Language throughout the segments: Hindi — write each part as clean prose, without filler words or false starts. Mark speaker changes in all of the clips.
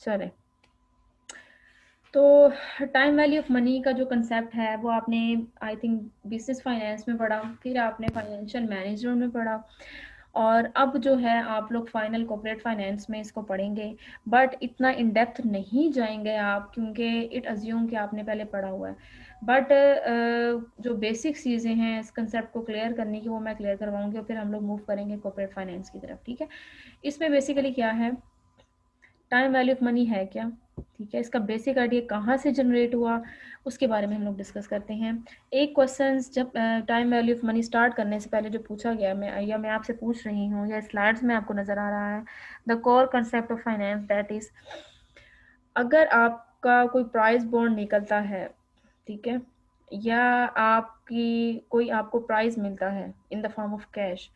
Speaker 1: चले, तो टाइम वैल्यू ऑफ मनी का जो कंसेप्ट है वो आपने आई थिंक बिजनेस फाइनेंस में पढ़ा, फिर आपने फाइनेंशियल मैनेजमेंट में पढ़ा, और अब जो है आप लोग फाइनल कॉर्पोरेट फाइनेंस में इसको पढ़ेंगे। बट इतना इन डेप्थ नहीं जाएंगे आप, क्योंकि इट अज्यूम कि आपने पहले पढ़ा हुआ है। बट जो बेसिक चीज़ें हैं इस कंसेप्ट को क्लियर करने की, वो मैं क्लियर करवाऊंगी, और फिर हम लोग मूव करेंगे कॉर्पोरेट फाइनेंस की तरफ। ठीक है, इसमें बेसिकली क्या है, टाइम वैल्यू ऑफ मनी है क्या, ठीक है, इसका बेसिक आइडिया कहाँ से जनरेट हुआ, उसके बारे में हम लोग डिस्कस करते हैं। एक क्वेश्चन जब time value of money start करने से पहले जो पूछा गया, मैं आपसे पूछ रही हूँ, या स्लाइड्स में आपको नज़र आ रहा है, the core concept of finance that is, अगर आपका कोई प्राइस बॉन्ड निकलता है, ठीक है, या आपकी कोई आपको प्राइस मिलता है in the form of cash,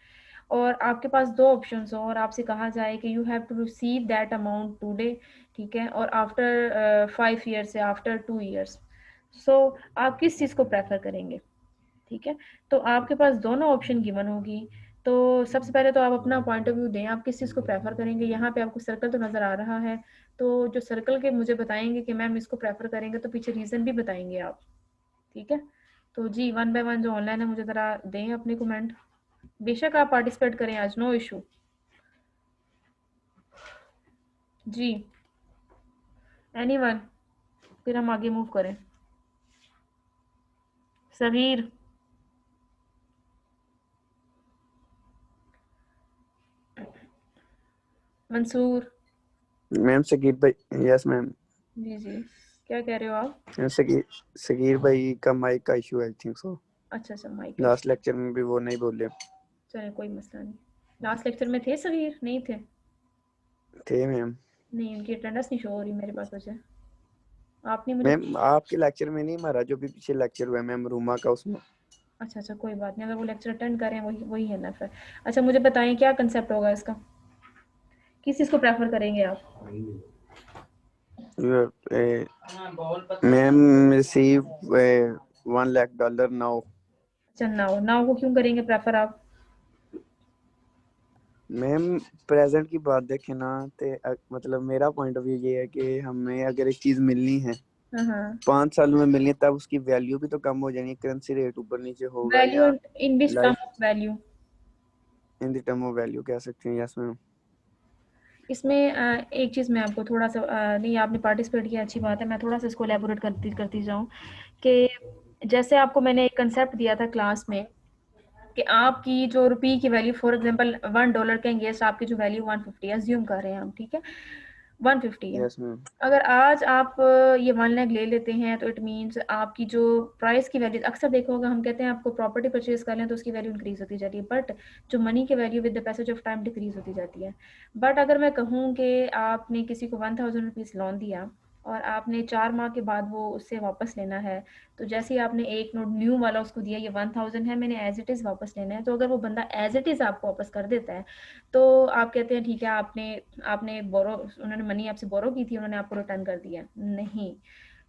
Speaker 1: और आपके पास दो ऑप्शंस हो, और आपसे कहा जाए कि you have to receive that amount today, ठीक है, और आफ्टर 5 ईयर्स या आफ्टर 2 ईयर्स, सो आप किस चीज़ को प्रेफर करेंगे। ठीक है, तो आपके पास दोनों ऑप्शन गिवन होगी। तो सबसे पहले तो आप अपना पॉइंट ऑफ व्यू दें, आप किस चीज़ को प्रेफर करेंगे। यहाँ पे आपको सर्कल तो नज़र आ रहा है, तो जो सर्कल के मुझे बताएंगे कि मैम इसको प्रेफर करेंगे, तो पीछे रीज़न भी बताएंगे आप। ठीक है, तो जी वन बाय वन जो ऑनलाइन है मुझे ज़रा दें अपने कमेंट, बेशक आप पार्टिसिपेट करें आज, नो इशू। जी एनीवन, फिर हम आगे मूव करें। सगीर, मंसूर।
Speaker 2: मैम सगीर भाई, यस मैम।
Speaker 1: जी जी, क्या कह रहे हो आप।
Speaker 2: सगीर सगीर भाई का माइक का इशू है, आई थिंक सो।
Speaker 1: अच्छा अच्छा, माइक है।
Speaker 2: लास्ट लेक्चर में भी वो नहीं बोले
Speaker 1: चलिए कोई मसला नहीं। लास्ट लेक्चर में थे सगीर, नहीं थे।
Speaker 2: थे मैम।
Speaker 1: नहीं, उनकी अटेंडेंस नहीं शो हो रही मेरे पास वजह, आपने मुझे।
Speaker 2: मैम आपके लेक्चर में नहीं, हमारा जो भी पीछे लेक्चर हुआ है मैम रूमा का, उसमें।
Speaker 1: अच्छा अच्छा, कोई बात नहीं, अगर वो लेक्चर अटेंड करें वही वही है ना फिर। अच्छा मुझे बताएं क्या कंसेप्ट होगा इसका, किस चीज़ को प्रेफर करेंगे आप।
Speaker 2: Ma'am receive $1 lakh now.
Speaker 1: अच्छा नाउ, नाउ को क्यों करेंगे प्रेफर आप।
Speaker 2: मैम प्रेजेंट की बात देखें ना, तो मतलब मेरा पॉइंट ऑफ व्यू ये है कि हमें अगर एक चीज मिलनी है
Speaker 1: हाँ हाँ,
Speaker 2: 5 सालों में मिलनी है, तब उसकी वैल्यू भी तो कम हो जानी है, करेंसी रेट ऊपर नीचे होगा,
Speaker 1: वैल्यू
Speaker 2: या
Speaker 1: in which term
Speaker 2: life
Speaker 1: of value.
Speaker 2: In the term of value कह सकते हैं, यस मैम।
Speaker 1: इसमें एक चीज़ मैं आपको थोड़ा सा नहीं आपने पार्टिसिपेट किया, अच्छी बात है, मैं थोड़ा सा इसको एलेबोरेट करती करती जाऊँ कि जैसे आपको मैंने एक कंसेप्ट दिया था क्लास में कि आपकी जो रुपये की वैल्यू, फॉर एग्जांपल $1 के अगेंस्ट आपकी जो वैल्यू 150 अज्यूम कर रहे हैं हम, ठीक है, 150 है।
Speaker 2: Yes ma'am.
Speaker 1: अगर आज आप ये 1 लाख ले लेते हैं, तो इट मीन्स आपकी जो प्राइस की वैल्यू, अक्सर देखा होगा हम कहते हैं आपको प्रॉपर्टी परचेज कर लें तो उसकी वैल्यू इंक्रीज होती जाती है, बट जो मनी की value with the passage of time decrease होती जाती है। बट अगर मैं कहूँ कि आपने किसी को 1000 रुपीज़ लोन दिया, और आपने 4 माह के बाद वो उससे वापस लेना है, तो जैसे ही आपने एक नोट न्यू वाला उसको दिया, ये 1000 है, मैंने एज इट इज़ वापस लेना है, तो अगर वो बंदा एज इट इज़ आपको वापस कर देता है, तो आप कहते हैं ठीक है, आपने आपने बोरो, उन्होंने मनी आपसे बोरो की थी, उन्होंने आपको रिटर्न कर दिया, नहीं।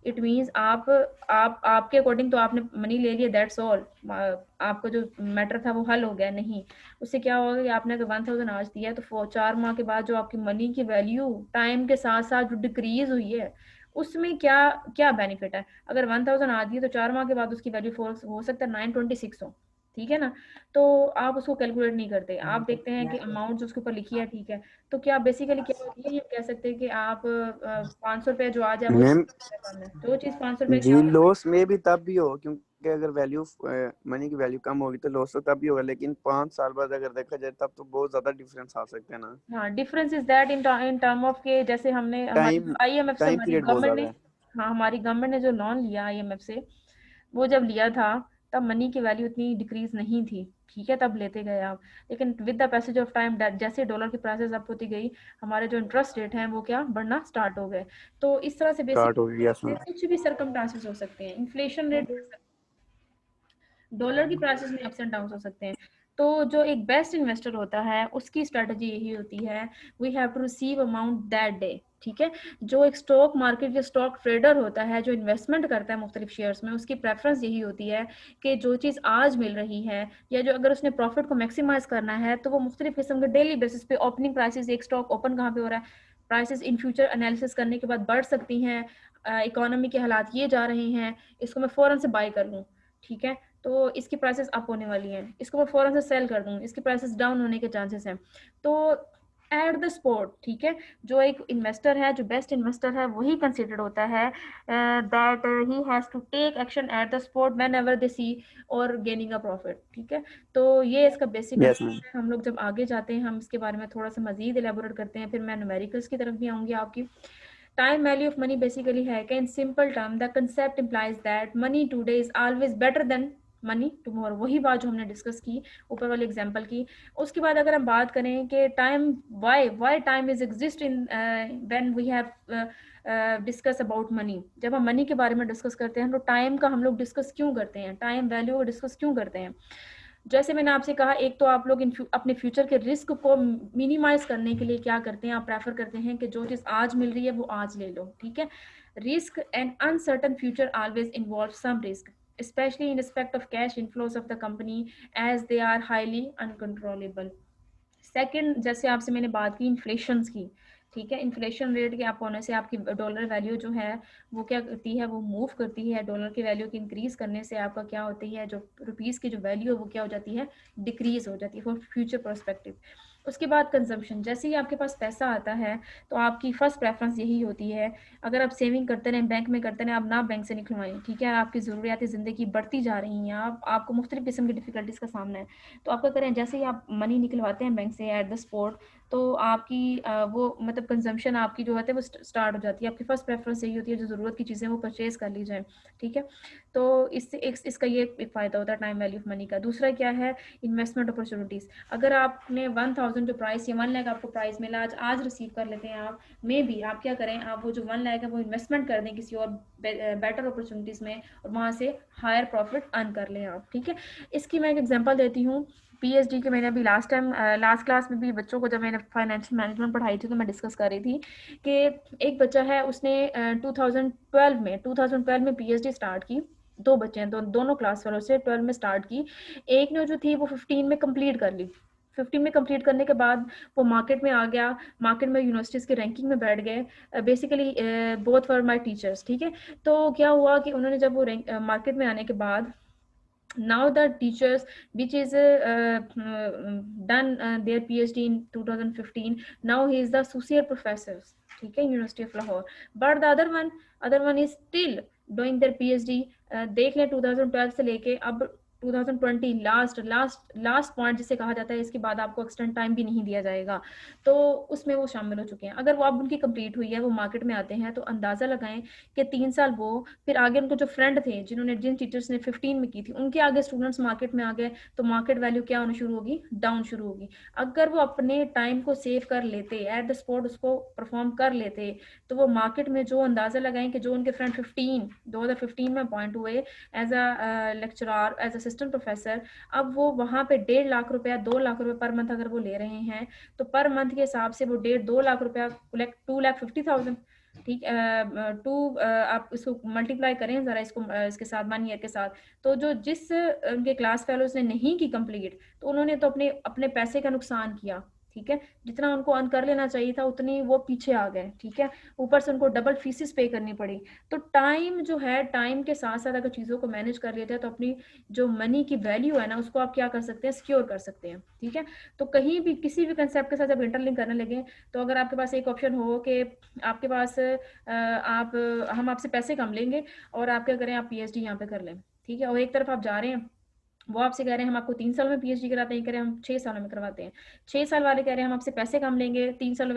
Speaker 1: इट मीन्स आप आपके अकॉर्डिंग तो आपने मनी ले लिया, दैट्स ऑल, आपका जो मैटर था वो हल हो गया, नहीं। उससे क्या होगा कि आपने अगर 1000 आज दिया है, तो 4 माह के बाद जो आपकी मनी की वैल्यू टाइम के साथ साथ जो डिक्रीज हुई है, उसमें क्या क्या बेनिफिट है। अगर 1000 आज दी, तो 4 माह के बाद उसकी वैल्यू हो सकता है 926 हो, ठीक है ना। तो आप उसको कैलकुलेट नहीं करते, आप देखते हैं कि अमाउंट जो उसके ऊपर लिखी है, ठीक है। तो क्या बेसिकली क्या होती है, ये कह सकते हैं कि आप 500 रुपये जो आज है वो
Speaker 2: मैम
Speaker 1: 600 कम है, जो चीज़ 500 रुपये की
Speaker 2: जी,
Speaker 1: आज।
Speaker 2: लॉस में भी तब भी हो, क्योंकि अगर वैल्यू मनी की वैल्यू कम होगी तो लॉस तो तब भी होगा, लेकिन 5 साल बाद अगर देखा जाए तब तो बहुत ज्यादा डिफरेंस आ सकते हैं ना।
Speaker 1: हाँ, difference is that in term of के, जैसे हमने हमारी
Speaker 2: टाइम
Speaker 1: आईएमएफ से
Speaker 2: टाइम
Speaker 1: हमारी
Speaker 2: पीरियड बहुत
Speaker 1: गवर्नमेंट ने,
Speaker 2: ज्यादा है।
Speaker 1: हाँ हमारी गवर्नमेंट ने जो लोन लिया आईएमएफ से, वो जब लिया था तब मनी की वैल्यू इतनी डिक्रीज नहीं थी, ठीक है, तब लेते गए आप। लेकिन with the passage of time, जैसे डॉलर की प्राइसेस अप होती गई, हमारे जो इंटरेस्ट रेट हैं वो क्या बढ़ना स्टार्ट हो गए। तो इस तरह से बेसिक
Speaker 2: स्टार्ट हो गई, यस मैम।
Speaker 1: कुछ भी सरकमस्टांसेस हो सकते हैं, इन्फ्लेशन रेट, डॉलर की प्राइसेस में अप्स एंड डाउन हो सकते हैं। तो जो एक बेस्ट इन्वेस्टर होता है उसकी स्ट्रेटजी यही होती है, we have to receive amount that day, ठीक है। जो एक स्टॉक मार्केट या स्टॉक ट्रेडर होता है जो इन्वेस्टमेंट करता है मुख्तलिफ शेयर्स में, उसकी प्रेफरेंस यही होती है कि जो चीज़ आज मिल रही है, या जो अगर उसने प्रॉफिट को मैक्सिमाइज करना है, तो वो मुख्तलिफ किस्म के डेली बेसिस पे ओपनिंग प्राइसेस, एक स्टॉक ओपन कहाँ पे हो रहा है, प्राइसेस इन फ्यूचर एनालिसिस करने के बाद बढ़ सकती हैं, इकोनॉमी के हालात ये जा रहे हैं, इसको मैं फ़ौरन से बाय कर लूँ, ठीक है, तो इसकी प्राइसेस अप होने वाली हैं, इसको मैं फ़ौरन से सेल कर दूँ, इसकी प्राइसेस डाउन होने के चांसेस हैं। तो एट द स्पॉट, ठीक है, जो एक इन्वेस्टर है, जो बेस्ट इन्वेस्टर है, वही कंसिडर्ड होता है that he has to take action at the spot whenever they see और गेनिंग अ प्रॉफिट, ठीक है। तो ये इसका बेसिक
Speaker 2: यस मैम।
Speaker 1: है। हम लोग जब आगे जाते हैं हम इसके बारे में थोड़ा सा मजीद एलेबोरेट करते हैं, फिर मैं न्यूमेरिकल्स की तरफ भी आऊँगी आपकी। Time value of money basically है कि in simple term the concept implies that money today is always better than money tomorrow, वही बात जो हमने डिस्कस की ऊपर वाले एग्जांपल की। उसके बाद अगर हम बात करें कि time why time is exist in when we have discuss about money, जब हम मनी के बारे में डिस्कस करते हैं तो टाइम का हम लोग डिस्कस क्यों करते हैं, टाइम वैल्यू को डिस्कस क्यों करते हैं। जैसे मैंने आपसे कहा, एक तो आप लोग अपने फ्यूचर के रिस्क को मिनिमाइज करने के लिए क्या करते हैं, आप प्रेफर करते हैं कि जो चीज़ आज मिल रही है वो आज ले लो, ठीक है। Risk and uncertain future always involve some risk, especially in respect of cash inflows of the company as they are highly uncontrollable. Second, जैसे आपसे मैंने बात की इन्फ्लेशन की, ठीक है, इन्फ्लेशन रेट के अप होने से आपकी डॉलर वैल्यू जो है वो क्या करती है, वो मूव करती है, डॉलर की वैल्यू की इंक्रीज करने से आपका क्या होती है, जो रुपीज़ की जो वैल्यू है वो क्या हो जाती है, डिक्रीज हो जाती है फॉर फ्यूचर परस्पेक्टिव। उसके बाद कंजम्पशन, जैसे ही आपके पास पैसा आता है तो आपकी फर्स्ट प्रेफरेंस यही होती है, अगर आप सेविंग करते रहें, बैंक में करते रहें, आप ना बैंक से निकलवाएं, ठीक है, आपकी ज़रूरियात ज़िंदगी बढ़ती जा रही हैं, आपको मुख्तलिफ किस्म की डिफ़िकल्टीज़ का सामना है, तो आपका करें, जैसे ही आप मनी निकलवाते हैं बैंक से एट द स्पॉट, तो आपकी वो मतलब कंजम्पशन आपकी जो है वो स्टार्ट हो जाती है, आपकी फर्स्ट प्रेफरेंस यही होती है जो ज़रूरत की चीज़ें वो परचेज कर ली जाए, ठीक है। तो इससे इसका ये एक फ़ायदा होता है टाइम वैल्यू ऑफ मनी का। दूसरा क्या है, इन्वेस्टमेंट अपॉर्चुनिटीज़, अगर आपने 1000 जो प्राइस या 1 लाख आपको प्राइस मिला, आज रिसीव कर लेते हैं आप, मे बी आप क्या करें, आप वो जो 1 लाख है वो इन्वेस्टमेंट कर दें किसी और बेटर अपॉर्चुनिटीज़ में और वहाँ से हायर प्रॉफिट अर्न कर लें आप, ठीक है। इसकी मैं एक एग्जांपल देती हूँ, पीएचडी के मैंने अभी लास्ट क्लास में भी बच्चों को जब मैंने फाइनेंशियल मैनेजमेंट पढ़ाई थी तो मैं डिस्कस कर रही थी कि एक बच्चा है, उसने 2012 में पीएचडी स्टार्ट की, दो बच्चे हैं, दोनों क्लास वालों से 12 में स्टार्ट की, एक ने जो थी वो 15 में कंप्लीट कर ली, 15 में कंप्लीट करने के बाद वो मार्केट में आ गया, मार्केट में यूनिवर्सिटीज़ की रैंकिंग में बैठ गए, basically both for my teachers, ठीक है। तो क्या हुआ कि उन्होंने जब वो मार्केट में आने के बाद, now the teachers which is done their PhD in 2015, now he is the associate professor, ठीक है, university of Lahore, but the other one is still doing their PhD, देख लें 2012 से लेके अब 2020, लास्ट पॉइंट जिसे कहा जाता है, इसके बाद आपको एक्सटेंड टाइम भी नहीं दिया जाएगा, तो उसमें वो शामिल हो चुके हैं। अगर वो अब उनकी कंप्लीट हुई है, वो मार्केट में आते हैं, तो अंदाज़ा लगाएं कि 3 साल वो, फिर आगे उनको जो फ्रेंड थे जिन टीचर्स ने 15 में की थी, उनके आगे स्टूडेंट्स मार्केट में आ गए, तो मार्केट वैल्यू क्या होना शुरू होगी, डाउन शुरू होगी। अगर वो अपने टाइम को सेव कर लेते, एट द स्पॉट उसको परफॉर्म कर लेते, तो वो मार्केट में जो अंदाज़ा लगाएं कि जो उनके फ्रेंड 2015 में अपॉइंट हुए as a lecturer, as assistant professor, अब वो वहाँ पे 1.5 लाख रुपया, 2 लाख रुपये पर मंथ अगर वो ले रहे हैं, तो पर मंथ के हिसाब से वो 1.5-2 लाख रुपया, 2,50,000, ठीक, आप इसको मल्टीप्लाई करें ज़रा, इसको इसके साथ 1 ईयर के साथ, तो जो जिस उनके क्लास फेलोज ने नहीं की कंप्लीट, तो उन्होंने तो अपने अपने पैसे का नुकसान किया, ठीक है, जितना उनको अर्न कर लेना चाहिए था उतनी वो पीछे आ गए, ठीक है, ऊपर से उनको डबल फीसिस पे करनी पड़ी। तो टाइम जो है, टाइम के साथ साथ अगर चीज़ों को मैनेज कर लेते हैं तो अपनी जो मनी की वैल्यू है ना, उसको आप क्या कर सकते हैं, सिक्योर कर सकते हैं, ठीक है। तो कहीं भी किसी भी कंसेप्ट के साथ जब इंटरलिंक करने लगे, तो अगर आपके पास एक ऑप्शन हो कि आपके पास आप हम आपसे पैसे कम लेंगे और आप क्या करें, आप पीएचडी यहाँ पे कर लें, ठीक है, और एक तरफ आप जा रहे हैं, वो आपसे कह रहे हैं हम आपको 3 साल में पीएचडी कराते हैं, कह रहे हैं हम 6 सालों में करवाते हैं, 6 साल वाले कह रहे हैं हम आपसे पैसे कम लेंगे, 3 साल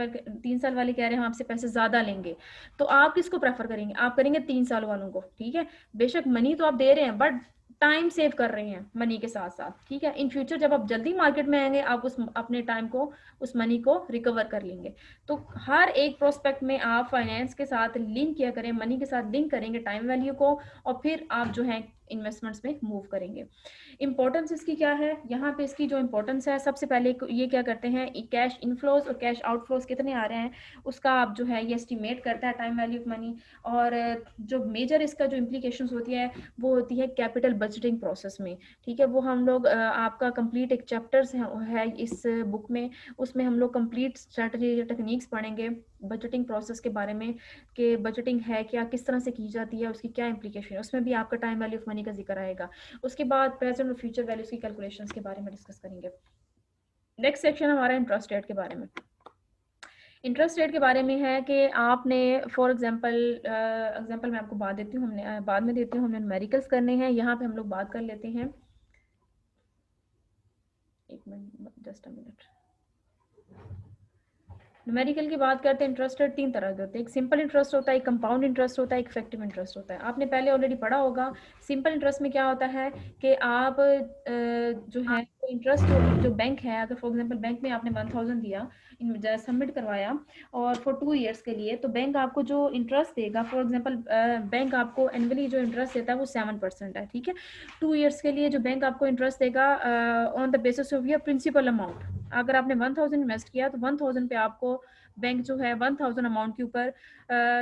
Speaker 1: वाले कह रहे हैं हम आपसे पैसे ज़्यादा लेंगे, तो आप किसको प्रेफर करेंगे, आप करेंगे 3 साल वालों को, ठीक है। बेशक मनी तो आप दे रहे हैं बट टाइम सेव कर रहे हैं मनी के साथ साथ, ठीक है। इन फ्यूचर जब आप जल्दी मार्केट में आएंगे, आप उस अपने टाइम को, उस मनी को रिकवर कर लेंगे। तो हर एक प्रोस्पेक्ट में आप फाइनेंस के साथ लिंक किया करें, मनी के साथ लिंक करेंगे टाइम वैल्यू को, और फिर आप जो है इन्वेस्टमेंट्स में मूव करेंगे। इंपॉर्टेंस इसकी क्या है, यहाँ पे इसकी जो इंपॉर्टेंस है, सबसे पहले ये क्या करते हैं, कैश इनफ्लोज और कैश आउटफ्लोज कितने आ रहे हैं उसका आप जो है ये एस्टिमेट करता है टाइम वैल्यू ऑफ मनी। और जो मेजर इसका जो इम्प्लीकेशंस होती है वो होती है कैपिटल बजटिंग प्रोसेस में, ठीक है। वो हम लोग आपका कंप्लीट एक चैप्टर्स है इस बुक में, उसमें हम लोग कंप्लीट स्ट्रेटजी टेक्निक्स पढ़ेंगे बजटिंग प्रोसेस के बारे में कि बजटिंग है क्या, किस तरह से की जाती है, उसकी क्या इम्प्लीकेशन है, उसमें भी आपका टाइम वैल्यू ऑफ मनी का जिक्र आएगा। उसके बाद प्रेजेंट और फ्यूचर वैल्यूज की कैलकुलेशंस के बारे में डिस्कस करेंगे। नेक्स्ट सेक्शन हमारा इंटरेस्ट रेट के बारे में। इंटरेस्ट रेट के बारे में है कि आपने फॉर एग्जांपल एग्जांपल मैं आपको बाद देती हूँ, हमने बाद में देती हूँ, हमने न्यूमेरिकल्स करने हैं, यहाँ पे हम लोग बात कर लेते हैं। एक minute, just a minute. Numerical की बात करते हैं। इंटरेस्ट रेट तीन तरह के होते हैं, एक सिंपल इंटरेस्ट होता है, एक कंपाउंड इंटरेस्ट होता है, एक इफेक्टिव इंटरेस्ट होता है। आपने पहले ऑलरेडी पढ़ा होगा। सिंपल इंटरेस्ट में क्या होता है कि आप जो है इंटरेस्ट जो बैंक है, अगर फॉर एग्जांपल बैंक में आपने 1000 दिया, सबमिट करवाया और फॉर 2 इयर्स के लिए, तो बैंक आपको जो इंटरेस्ट देगा, फॉर एग्जांपल बैंक आपको एनुअली जो इंटरेस्ट देता है वो 7% है, ठीक है। 2 इयर्स के लिए जो बैंक आपको इंटरेस्ट देगा on the basis of your principal amount. अगर आपने 1000 इन्वेस्ट किया तो 1000 पे आपको बैंक जो है 1000 अमाउंट के ऊपर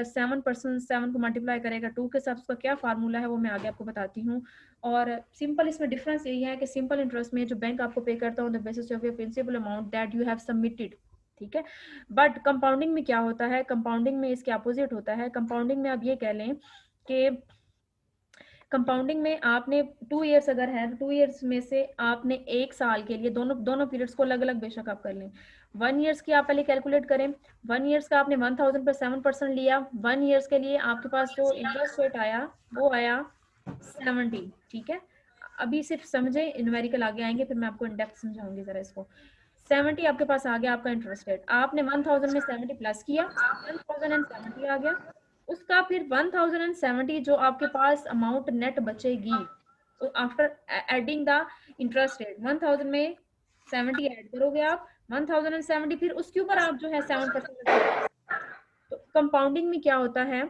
Speaker 1: 7%, 7 को मल्टीप्लाई करेगा 2 के साथ। उसका क्या फार्मूला है वो मैं आगे आपको बताती हूँ। और सिंपल इसमें डिफरेंस यही है कि सिंपल इंटरेस्ट में जो बैंक आपको पे करता है on the basis of your principal amount that you have submitted, ठीक है। बट कंपाउंडिंग में क्या होता है, कंपाउंडिंग में इसके अपोजिट होता है। कंपाउंडिंग में आप ये कह लें कि कंपाउंडिंग में आपने 2 इयर्स अगर है तो 2 इयर्स में से आपने एक साल के लिए दोनों दोनों पीरियड्स को अलग अलग बेशक आप कर लें। 1 इयर्स की आप पहले कैलकुलेट करें। 1 इयर्स का आपने 1000 पर 7% लिया। 1 इयर्स के लिए आपके पास जो इंटरेस्ट रेट आया वो आया 70, ठीक है। अभी सिर्फ समझे, न्यूमेरिकल आगे आएंगे फिर मैं आपको इन डेप्थ समझाऊंगी जरा इसको। 70 आपके पास आ गया आपका इंटरेस्ट रेट। आपने 1000 में 70 प्लस किया, 1070 आ गया। उसका फिर 1070 जो आपके पास अमाउंट नेट बचेगी after adding the interest rate, 1000 में 70 ऐड करोगे आप, 1070 फिर उसके ऊपर आप जो है 7%। तो कंपाउंडिंग में क्या होता है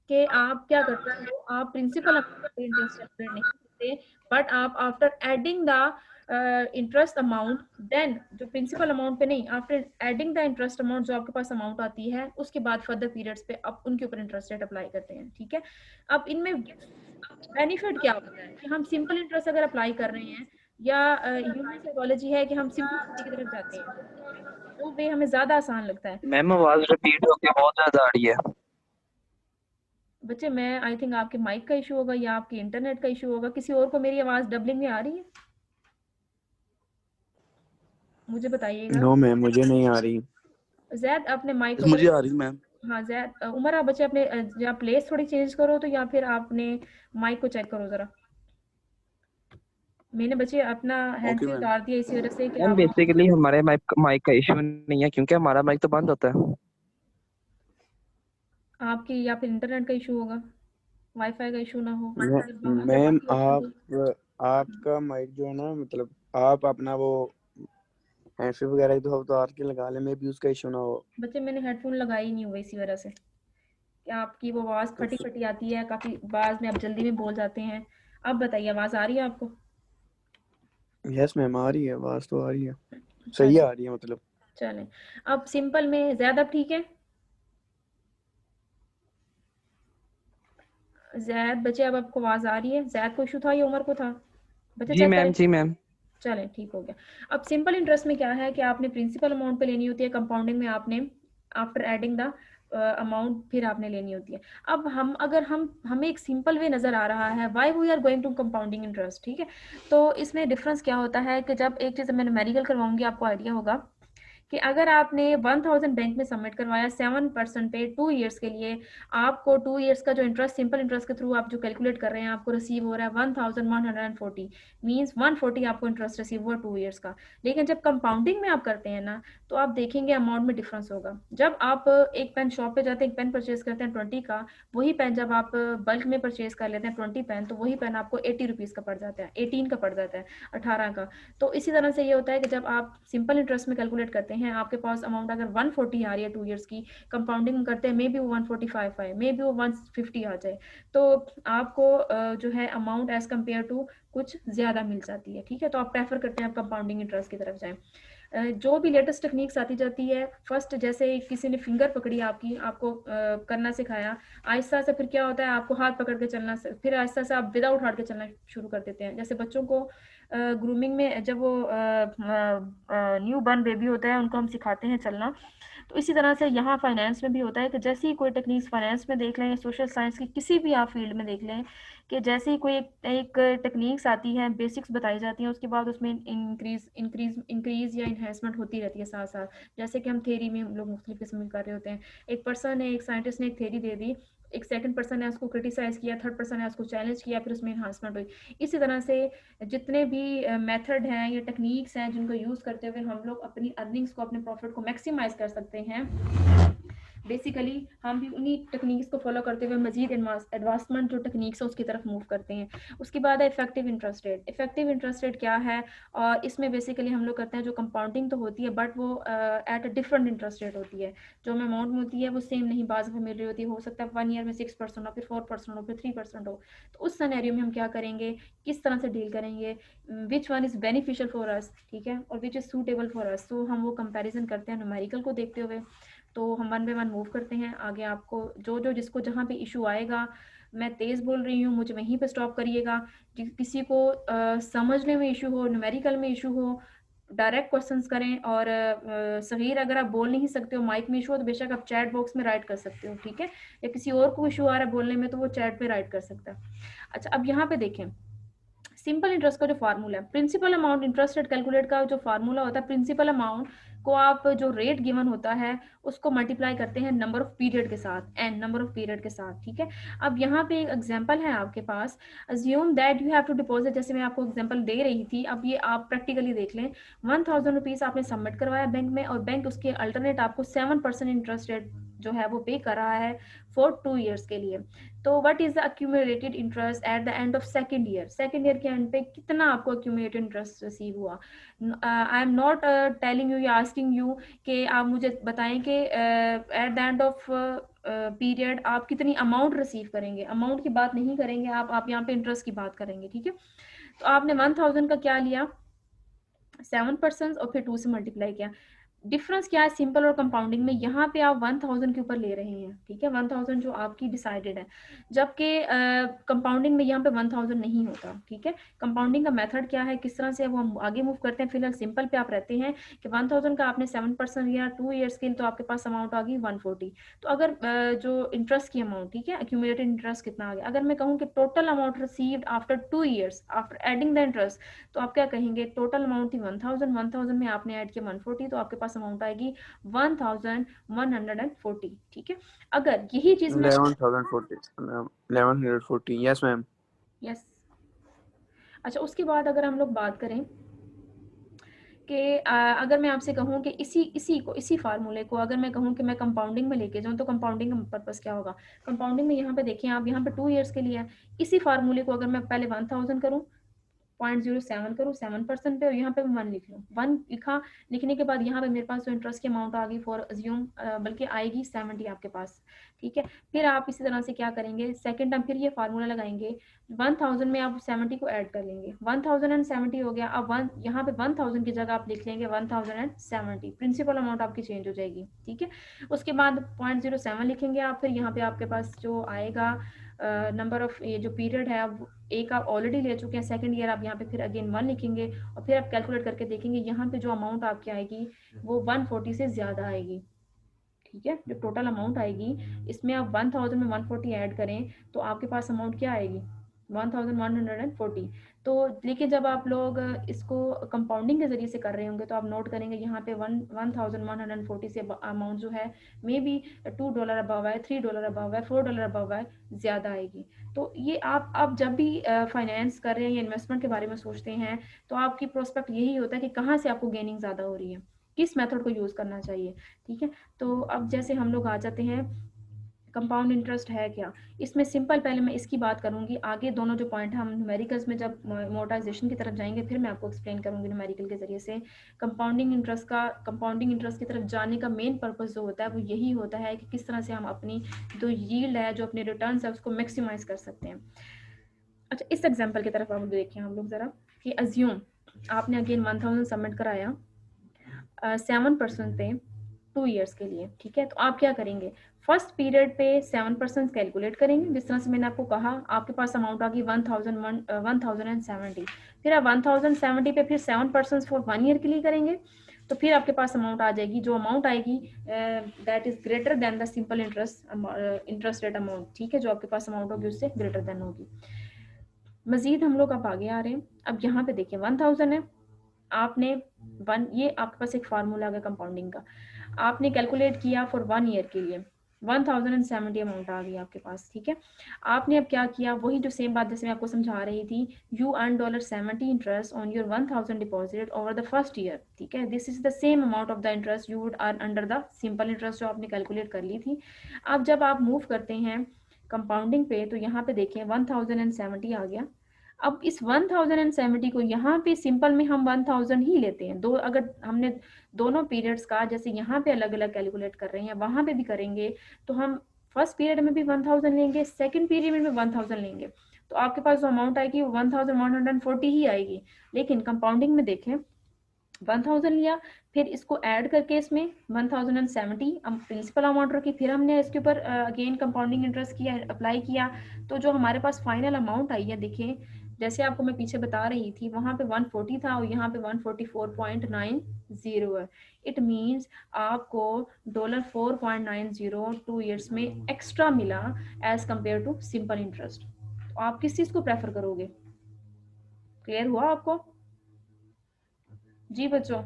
Speaker 1: कि आप क्या करते हो, आप प्रिंसिपल अमाउंट पर इंटरेस्ट कैलकुलेट नहीं करते, बट आप after adding the interest amount, then जो प्रिंसिपल अमाउंट पे नहीं, after adding the interest amount जो आपके पास अमाउंट आती है उसके बाद फर्दर पीरियड्स पे आप उनके ऊपर इंटरेस्ट रेट अप्लाई करते हैं, ठीक है। अब इनमें बेनिफिट क्या होता है कि हम सिंपल इंटरेस्ट अगर अप्लाई कर रहे हैं या ह्यूमन साइकोलॉजी है कि हम सिंपलिसिटी की तरफ जाते हैं, वो वे हमें ज्यादा आसान लगता है।
Speaker 2: मैम आवाज रिपीट होके बहुत ज्यादा आ रही है।
Speaker 1: बच्चे मैं आई थिंक आपके माइक का इशू होगा या आपके इंटरनेट का इशू होगा। किसी और को मेरी आवाज डबलिंग में आ रही है, मुझे बताइएगा।
Speaker 2: नो मैम मुझे नहीं आ रही।
Speaker 1: जैद अपने माइक को
Speaker 2: मुझे आ
Speaker 1: जरा,
Speaker 2: रही मैम।
Speaker 1: हाँ जैद उमर आप बच्चे अपने या प्लेस थोड़ी चेंज करो तो, या फिर आपने माइक को चेक करो जरा। मैंने बच्चे अपना हैंड
Speaker 2: ओके
Speaker 1: फ्री
Speaker 2: मैम।
Speaker 1: उतार दिया इसी वजह से कि
Speaker 2: मैम
Speaker 1: आप
Speaker 2: बेसिकली हमारे माइक का इशू नहीं है क्योंकि हमारा माइक तो बंद होता है।
Speaker 1: आपकी या फिर इंटरनेट का इशू होगा, वाईफाई का इशू ना हो। अगर
Speaker 2: मैम
Speaker 1: बाकी ऑप्शन
Speaker 2: आपका माइक जो है ना, मतलब आप अपना वो हैंडफ्री वगैरह तो उतार के लगा ले, मे भी उसका इशू ना हो।
Speaker 1: बच्चे मैंने हेडफोन लगाए ही नहीं हुए इसी वजह से कि आपकी वो आवाज़
Speaker 2: तो
Speaker 1: फटी फटी आती है, काफ़ी बाज में आप जल्दी में बोल जाते हैं। अब बताइए आवाज़ आ रही है आपको?
Speaker 2: यस मैम आ रही है, आवाज तो आ रही है, सही
Speaker 1: चलें
Speaker 2: आ रही है मतलब।
Speaker 1: चलें। अब सिंपल में ज़्यादा ठीक है। जैद बच्चे अब आपको आवाज़ आ रही है? जैद को इशू था या उमर को था? बच्चे
Speaker 2: जी
Speaker 1: चेक
Speaker 2: मैम
Speaker 1: करें।
Speaker 2: जी मैम।
Speaker 1: चलें ठीक हो गया। अब सिंपल इंटरेस्ट में क्या है कि आपने प्रिंसिपल अमाउंट पे लेनी होती है, कंपाउंडिंग में आपने आफ्टर एडिंग द अमाउंट फिर आपने लेनी होती है। अब हम अगर हमें एक सिंपल वे नज़र आ रहा है why we are going to compounding interest, ठीक है। तो इसमें डिफरेंस क्या होता है कि जब एक चीज़ मैंने मेडिकल करवाऊंगी आपको आइडिया होगा कि अगर आपने 1000 बैंक में सबमिट करवाया 7% पे 2 इयर्स के लिए, आपको 2 इयर्स का जो इंटरेस्ट सिंपल इंटरेस्ट के थ्रू आप जो कैलकुलेट कर रहे हैं आपको रिसीव हो रहा है 1140, मींस 140 आपको इंटरेस्ट रिसीव हुआ 2 इयर्स का। लेकिन जब कंपाउंडिंग में आप करते हैं ना तो आप देखेंगे अमाउंट में डिफरेंस होगा। जब आप एक पेन शॉप पे जाते हैं, एक पेन परचेज करते हैं 20 का, वही पेन जब आप बल्क में परचेज कर लेते हैं 20 पेन, तो वही पेन आपको 80 रुपीज़ का पड़ जाता है, 18 का पड़ जाता है, 18 का। तो इसी तरह से ये होता है कि जब आप सिंपल इंटरेस्ट में कैलकुलेट करते हैं, आपके पास अमाउंट अगर 140 आ रही है 2 इयर्स की, कंपाउंडिंग करते हैं मे बी वो 145 आए, मे बी वो 150 आ जाए, तो आपको जो है अमाउंट एज कम्पेयर टू कुछ ज़्यादा मिल जाती है, ठीक है। तो आप प्रेफर करते हैं आप कंपाउंडिंग इंटरेस्ट की तरफ जाएं। जो भी लेटेस्ट टेक्निक्स आती जाती है, फर्स्ट जैसे किसी ने फिंगर पकड़ी आपकी, आपको करना सिखाया, आहिस्ता से फिर क्या होता है आपको हाथ पकड़ के चलना, फिर आहिस्ता से आप विदाउट हाथ के चलना शुरू कर देते हैं। जैसे बच्चों को ग्रूमिंग में जब वो न्यू बर्न बेबी होता है उनको हम सिखाते हैं चलना, तो इसी तरह से यहाँ फाइनेंस में भी होता है कि जैसे ही कोई टेक्निक्स फाइनेंस में देख लें, सोशल साइंस की किसी भी आप फील्ड में देख लें, कि जैसे ही कोई एक टेक्निक्स आती है, बेसिक्स बताई जाती हैं, उसके बाद उसमें इंक्रीज या इन्हेंसमेंट होती रहती है साथ साथ। जैसे कि हम थेरी में हम लोग मुख्तलिफ किस्म की कर रहे होते हैं, एक पर्सन है, एक साइंटिस्ट ने एक थेरी दे दी, एक सेकंड पर्सन ने उसको क्रिटिसाइज किया, थर्ड पर्सन ने उसको चैलेंज किया, फिर उसमें इन्हांसमेंट हुई। इसी तरह से जितने भी मेथड हैं या टेक्निक्स हैं जिनको यूज़ करते हुए हम लोग अपनी अर्निंग्स को, अपने प्रॉफिट को मैक्सिमाइज कर सकते हैं, बेसिकली हम भी उन्हीं टेक्निक्स को फॉलो करते हुए मजीद एडवांसमेंट जो टेक्निक्स है उसकी तरफ मूव करते हैं। उसके बाद है effective interest rate. Effective interest rate क्या है? और इसमें बेसिकली हम लोग करते हैं जो कंपाउंडिंग तो होती है, बट वो at a different interest rate होती है। जो हमें अमाउंट होती है वो सेम नहीं, बाज़ में मिल रही होती है, हो सकता है 1 ईयर में 6% हो, फिर 4% हो, फिर 3% हो। तो उस सिनेरियो में हम क्या करेंगे, किस तरह से डील करेंगे, which one is beneficial for us, ठीक है, और which is suitable for us. तो हम वो कंपैरिजन करते हैं न्यूमेरिकल को देखते हुए। तो हम वन बाय वन मूव करते हैं आगे। आपको जो जो जिसको जहाँ पे इशू आएगा, मैं तेज़ बोल रही हूँ, मुझे वहीं पे स्टॉप करिएगा। किसी को समझने में इशू हो, न्यूमेरिकल में इशू हो, डायरेक्ट क्वेश्चंस करें। और सगीर अगर आप बोल नहीं सकते हो, माइक में इशू हो, तो बेशक आप चैट बॉक्स में राइट कर सकते हो, ठीक है। या किसी और को इशू आ रहा है बोलने में, तो वो चैट पे राइट कर सकता है। अच्छा, अब यहाँ पे देखें सिंपल इंटरेस्ट का जो फार्मूला है, principal amount interest rate calculate का जो फार्मूला होता है, प्रिंसिपल अमाउंट को आप जो रेट गिवन होता है उसको मल्टीप्लाई करते हैं नंबर ऑफ पीरियड के साथ, एन नंबर ऑफ पीरियड के साथ, ठीक है। अब यहाँ पे एक एग्जांपल है आपके पास, assume that you have to deposit, जैसे मैं आपको एग्जांपल दे रही थी, अब ये आप प्रैक्टिकली देख लें। 1000 रुपीज़ आपने सबमिट करवाया बैंक में, और बैंक उसके अल्टरनेट आपको 7% इंटरेस्ट रेट जो है वो पे कर रहा है फॉर 2 ईयर्स के लिए। तो what is the accumulated interest eight the end of second year? Second year के एंड पे कितना आपको अक्यूमुलेटेड इंटरेस्ट रिसीव हुआ? I am not telling you या आस्किंग यू कि आप मुझे बताएं कि eight the end of period आप कितनी अमाउंट रिसीव करेंगे। अमाउंट की बात नहीं करेंगे, आप यहाँ पे इंटरेस्ट की बात करेंगे, ठीक है। तो आपने 1000 का क्या लिया, 7% और फिर 2 से मल्टीप्लाई किया। डिफरेंस क्या है सिंपल और कंपाउंडिंग में? यहाँ पे आप 1000 के ऊपर ले रहे हैं, ठीक है, 1000 जो आपकी डिसाइडेड है, जबकि कंपाउंडिंग में यहाँ पे 1000 नहीं होता, ठीक है। कंपाउंडिंग का मेथड क्या है, किस तरह से वो हम आगे मूव करते हैं? फिलहाल सिंपल पे आप रहते हैं कि 1000 का आपने 7% लिया 2 ईयर्स के लिए, तो आपके पास अमाउंट आ गई 140। तो अगर जो इंटरेस्ट की अमाउंट, ठीक है, एक्यूमुलेटेड इंटरेस्ट कितना आ गया, अगर मैं कहूँ कि total amount received after 2 years after adding the interest, तो आप क्या कहेंगे? टोटल अमाउंट थी 1000 में आपने ऐड किया 140, तो आपके पास अमाउंट आएगी 1140, ठीक है। अगर यही चीज मैं
Speaker 2: 11,040 1140 यस मैम।
Speaker 1: यस। अच्छा, उसके बाद अगर हम लोग बात करें कि अगर मैं आपसे कहूँ कि इसी फार्मूले को अगर मैं कहूँ कि मैं कंपाउंडिंग में लेके जाऊँ, तो कंपाउंडिंग का पर्पस क्या होगा? कंपाउंडिंग में यहाँ पे देखिए आप, यहाँ पे 2 ईयर्स के लिए है। इसी फार्मूले को अगर मैं पहले 1000 करूँ, 0.07 करूँ 7% पे, और यहाँ पे मैं 1 लिख लूँ। 1 लिखा, लिखने के बाद यहाँ पे मेरे पास जो इंटरेस्ट की अमाउंट आ गई फॉर अज्यूम, बल्कि आएगी 70 आपके पास, ठीक है। फिर आप इसी तरह से क्या करेंगे, सेकंड टाइम फिर ये फार्मूला लगाएंगे, 1000 में आप 70 को ऐड कर लेंगे, 1070 हो गया। अब वन यहाँ पे 1000 की जगह आप लिख लेंगे 1070, प्रिंसिपल अमाउंट आपकी चेंज हो जाएगी, ठीक है। उसके बाद 0.07 लिखेंगे आप, फिर यहाँ पे आपके पास जो आएगा नंबर ऑफ, ये जो पीरियड है, अब एक आप ऑलरेडी ले चुके हैं, सेकंड ईयर आप यहाँ पे फिर अगेन 1 लिखेंगे, और फिर आप कैलकुलेट करके देखेंगे यहाँ पे जो अमाउंट आपकी आएगी वो 140 से ज़्यादा आएगी, ठीक है। जो टोटल अमाउंट आएगी इसमें आप 1000 में 140 ऐड करें, तो आपके पास अमाउंट क्या आएगी? 1140। तो लेकिन जब आप लोग इसको कंपाउंडिंग के जरिए से कर रहे होंगे, तो आप नोट करेंगे यहाँ पे 1140 से अमाउंट जो है मे बी $2 अबव है, $3 अबव है, $4 अबव है, ज़्यादा आएगी। तो ये आप जब भी फाइनेंस कर रहे हैं या इन्वेस्टमेंट के बारे में सोचते हैं, तो आपकी प्रोस्पेक्ट यही होता है कि कहाँ से आपको गेनिंग ज़्यादा हो रही है, किस मेथड को यूज़ करना चाहिए, ठीक है। तो अब जैसे हम लोग आ जाते हैं कंपाउंड इंटरेस्ट है क्या, इसमें सिंपल पहले मैं इसकी बात करूंगी, आगे दोनों जो पॉइंट हम न्यूमेरिकल्स में जब मोटाइजेशन की तरफ जाएंगे फिर मैं आपको एक्सप्लेन करूंगी न्यूमेरिकल के जरिए से। कंपाउंडिंग इंटरेस्ट की तरफ जाने का मेन पर्पस जो होता है वो यही होता है कि किस तरह से हम अपनी जो यील्ड है, जो अपने रिटर्न है, उसको मैक्सिमाइज कर सकते हैं। अच्छा, इस एग्जाम्पल की तरफ आप देखें हम लोग ज़रा, कि अज्यूम आपने अगेन 1000 सबमिट कराया 7% पे 2 ईयर्स के लिए, ठीक है। तो आप क्या करेंगे, फर्स्ट पीरियड पे 7% कैलकुलेट करेंगे, जिस तरह से मैंने आपको कहा। आपके पास अमाउंट आ गई 1070, फिर आप 1070 पे फिर 7% फॉर 1 ईयर के लिए करेंगे, तो फिर आपके पास अमाउंट आ जाएगी, जो अमाउंट आएगी that is greater than the simple interest rate amount, ठीक है। जो आपके पास अमाउंट होगी उससे ग्रेटर देन होगी। मजीद हम लोग अब आगे आ रहे हैं। अब यहाँ पे देखिए 1000 है, आपने ये आपके पास एक फार्मूला है कंपाउंडिंग का, आपने कैलकुलेट किया फॉर 1 ईयर के लिए, 1070 अमाउंट आ गई आपके पास, ठीक है। आपने अब क्या किया, वही जो सेम बात जैसे मैं आपको समझा रही थी, you earn $70 interest on your 1000 deposit over the first year, ठीक है। This is the same amount of the interest you would earn under the simple interest जो आपने कैलकुलेट कर ली थी। अब जब आप मूव करते हैं कंपाउंडिंग पे, तो यहाँ पे देखें 1070 आ गया। अब इस 1070 को यहाँ पे सिंपल में हम 1000 ही लेते हैं, दो अगर हमने दोनों पीरियड्स का जैसे यहाँ पे अलग अलग कैलकुलेट कर रहे हैं वहाँ पे भी करेंगे, तो हम फर्स्ट पीरियड में भी 1000 लेंगे, सेकंड पीरियड में भी 1000 लेंगे, तो आपके पास जो अमाउंट आएगी वो 1140 ही आएगी। लेकिन कंपाउंडिंग में देखें 1000 लिया, फिर इसको ऐड करके इसमें 1070 प्रिंसिपल अमाउंट रखी, फिर हमने इसके ऊपर अगेन कंपाउंडिंग इंटरेस्ट किया, अप्लाई किया, तो जो हमारे पास फाइनल अमाउंट आई है, देखिए जैसे आपको मैं पीछे बता रही थी, वहाँ पे 140 था और यहाँ पे 144.90 है। इट मीन्स आपको $4.90 2 ईयर्स में एक्स्ट्रा मिला as compare to simple interest. तो आप किस चीज़ को प्रेफर करोगे? क्लियर हुआ आपको? जी बच्चों।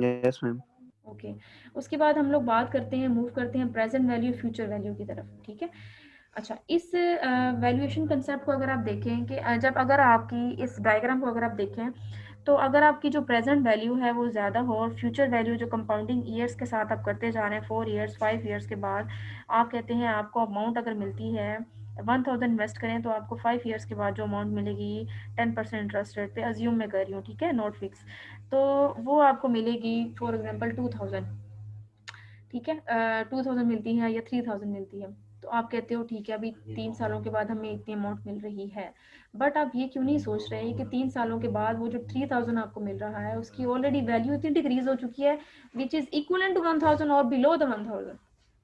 Speaker 2: Yes ma'am.
Speaker 1: ओके उसके बाद हम लोग बात करते हैं, मूव करते हैं प्रेजेंट वैल्यू फ्यूचर वैल्यू की तरफ, ठीक है। अच्छा, इस वैल्यूएशन कंसेप्ट को अगर आप देखें कि जब अगर आपकी इस डायग्राम को अगर आप देखें, तो अगर आपकी जो प्रेजेंट वैल्यू है वो ज़्यादा हो और फ्यूचर वैल्यू जो कंपाउंडिंग ईयर्स के साथ आप करते जा रहे हैं, 4 ईयर्स 5 ईयर्स के बाद आप कहते हैं आपको अमाउंट अगर मिलती है 1000 इन्वेस्ट करें, तो आपको 5 ईयर्स के बाद जो अमाउंट मिलेगी 10% इंटरेस्ट रेट पे, अज्यूम मैं कर रही हूँ, ठीक है, नॉट फिक्स, तो वो आपको मिलेगी फॉर एग्जांपल 2000, ठीक है। 2000 मिलती है या 3000 मिलती है, तो आप कहते हो ठीक है अभी 3 सालों के बाद हमें इतनी अमाउंट मिल रही है, बट आप ये क्यों नहीं सोच रहे कि 3 सालों के बाद वो जो 3000 आपको मिल रहा है उसकी ऑलरेडी वैल्यू इतनी डिक्रीज हो चुकी है विच इज इक्वल टू 1000 और बिलो द 1000,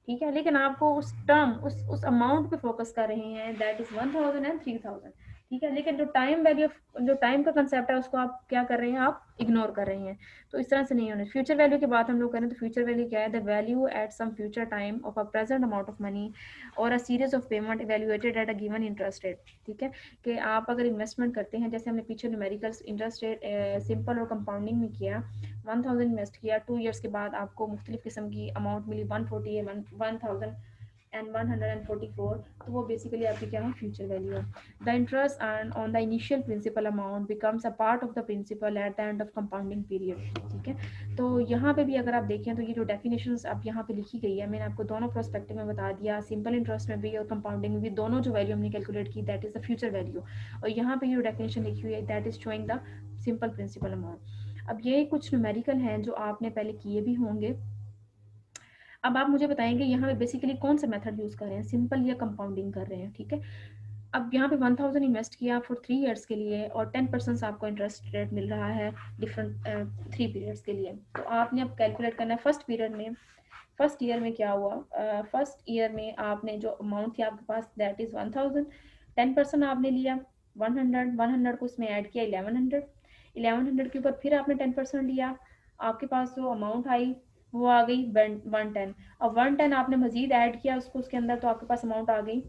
Speaker 1: ठीक है। लेकिन आपको उस टर्म उस अमाउंट पे फोकस कर रहे हैं दैट इज 1000 एंड 3000, ठीक है। लेकिन जो टाइम वैल्यू जो टाइम का कंसेप्ट है उसको आप क्या कर रहे हैं, आप इग्नोर कर रहे हैं। तो इस तरह से नहीं होना। फ्यूचर वैल्यू की बात हम लोग करें तो फ्यूचर वैल्यू क्या है, the value at some future time of a present amount of money और a series of payment evaluated at a given interest rate, ठीक है। कि आप अगर इन्वेस्टमेंट करते हैं, जैसे हमने पीछे न्यूमेरिकल इंटरेस्ट रेट सिंपल और कंपाउंडिंग में किया, 1000 इन्वेस्ट किया, 2 ईयर्स के बाद आपको मुख्तलिफ किस्म की अमाउंट मिली, 140 है, 1000 एंड 144, तो वो बेसिकली आपकी क्या है, फ्यूचर वैल्यू है। The interest earn on the initial principal amount becomes a part of the principal at the end of compounding period, ठीक है। तो यहाँ पे भी अगर आप देखें तो ये जो डेफिनेशंस अब यहाँ पे लिखी गई है, मैंने आपको दोनों प्रोस्पेक्टिव में बता दिया, सिंपल इंटरेस्ट में भी और कंपाउंडिंग में भी, दोनों जो वैल्यू हमने कैलकुलेट की that is the future value, और यहाँ पे जो डेफिनेशन लिखी हुई है that is showing the simple principal amount. अब ये कुछ न्यूमेरिकल हैं जो आपने पहले किए भी होंगे। अब आप मुझे बताएंगे यहाँ पे बेसिकली कौन सा मेथड यूज़ कर रहे हैं, सिंपल या कंपाउंडिंग कर रहे हैं, ठीक है। अब यहाँ पे 1000 इन्वेस्ट किया फॉर 3 ईयर्स के लिए और 10% आपको इंटरेस्ट रेट मिल रहा है डिफरेंट 3 पीरियड्स के लिए, तो आपने अब कैलकुलेट करना है फर्स्ट पीरियड में, फर्स्ट ईयर में क्या हुआ, फर्स्ट ईयर में आपने जो अमाउंट थी आपके पास दैट इज़ 1000, 10% आपने लिया 100 को इसमें ऐड किया 1100 के ऊपर फिर आपने 10% लिया, आपके पास जो अमाउंट आई वो आ गई 110, अब 110 आपने मजीद ऐड किया उसको उसके अंदर, तो आपके पास अमाउंट आ गई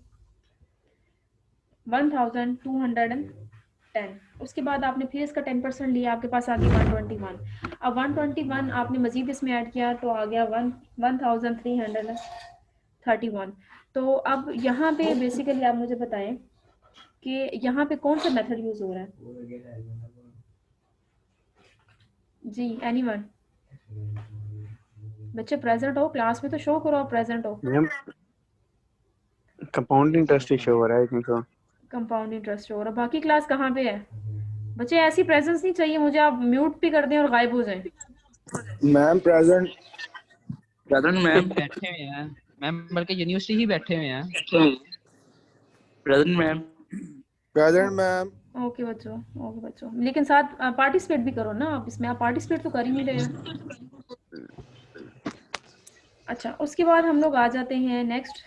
Speaker 1: 1210। उसके बाद आपने फिर इसका 10% लिया, आपके पास आ गई 121, अब 121 आपने मजीद इसमें ऐड किया तो आ गया 1331। तो अब यहाँ पे बेसिकली आप मुझे बताएं कि यहाँ पे कौन सा मेथड यूज हो रहा है, जी एनीवन? बच्चे प्रेजेंट हो क्लास में तो शो करो, आप प्रेजेंट हो।
Speaker 2: मैम कंपाउंड इंटरेस्ट शो हो रहा है, I think so.
Speaker 1: Compound interest show हो रहा है, बाकी क्लास कहाँ पे है? बच्चे ऐसी प्रेजेंस नहीं चाहिए मुझे, आप म्यूट भी कर दें और गायब हो जाएं।
Speaker 3: मैम प्रेजेंट मैम
Speaker 4: बैठे हुए हैं मैम, बल्कि यूनिवर्सिटी ही बैठे हुए हैं।
Speaker 3: प्रेजेंट मैम
Speaker 1: ओके बच्चों, लेकिन साथ पार्टिसिपेट भी करो ना आप इसमें, आप पार्टिसिपेट तो कर ही नहीं रहे हो। अच्छा, उसके बाद हम लोग आ जाते हैं नेक्स्ट।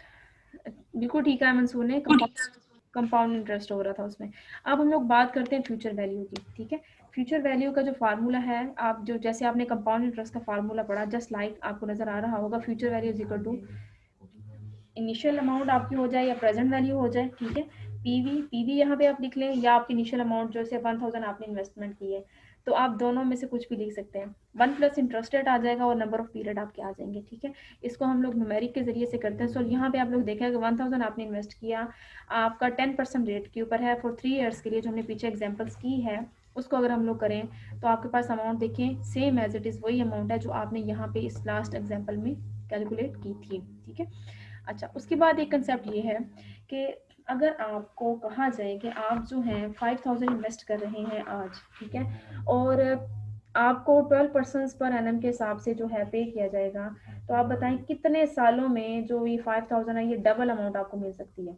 Speaker 1: बिल्कुल ठीक है मंसूर ने, कंपाउंड इंटरेस्ट हो रहा था उसमें। अब हम लोग बात करते हैं फ्यूचर वैल्यू की, ठीक है। फ्यूचर वैल्यू का जो फार्मूला है, आप जो जैसे आपने कंपाउंड इंटरेस्ट का फार्मूला पढ़ा, जस्ट लाइक आपको नजर आ रहा होगा, future value is equal to initial amount आपकी हो जाए या प्रेजेंट वैल्यू हो जाए, ठीक है। पीवी यहाँ पे आप लिख लें, या आपकी इनिशियल अमाउंट जो से 1000 आपने इन्वेस्टमेंट की है, तो आप दोनों में से कुछ भी लिख सकते हैं। 1 प्लस इंटरेस्ट रेट आ जाएगा और नंबर ऑफ पीरियड आपके आ जाएंगे, ठीक है। इसको हम लोग न्यूमेरिक के जरिए से करते हैं। सो यहाँ पे आप लोग देखें 1000 आपने इन्वेस्ट किया, आपका 10% रेट के ऊपर है फॉर 3 ईयर्स के लिए, जो हमने पीछे एग्जाम्पल्स की है, उसको अगर हम लोग करें तो आपके पास अमाउंट देखें सेम एज इट इज़ वही अमाउंट है जो आपने यहाँ पे इस लास्ट एग्जाम्पल में कैलकुलेट की थी, ठीक है। अच्छा, उसके बाद एक कंसेप्ट ये है कि अगर आपको कहा जाए कि आप जो हैं 5000 इन्वेस्ट कर रहे हैं आज, ठीक है, और आपको 12% पर एनम के हिसाब से जो है पे किया जाएगा, तो आप बताएं कितने सालों में जो ये 5000 है ये डबल अमाउंट आपको मिल सकती है,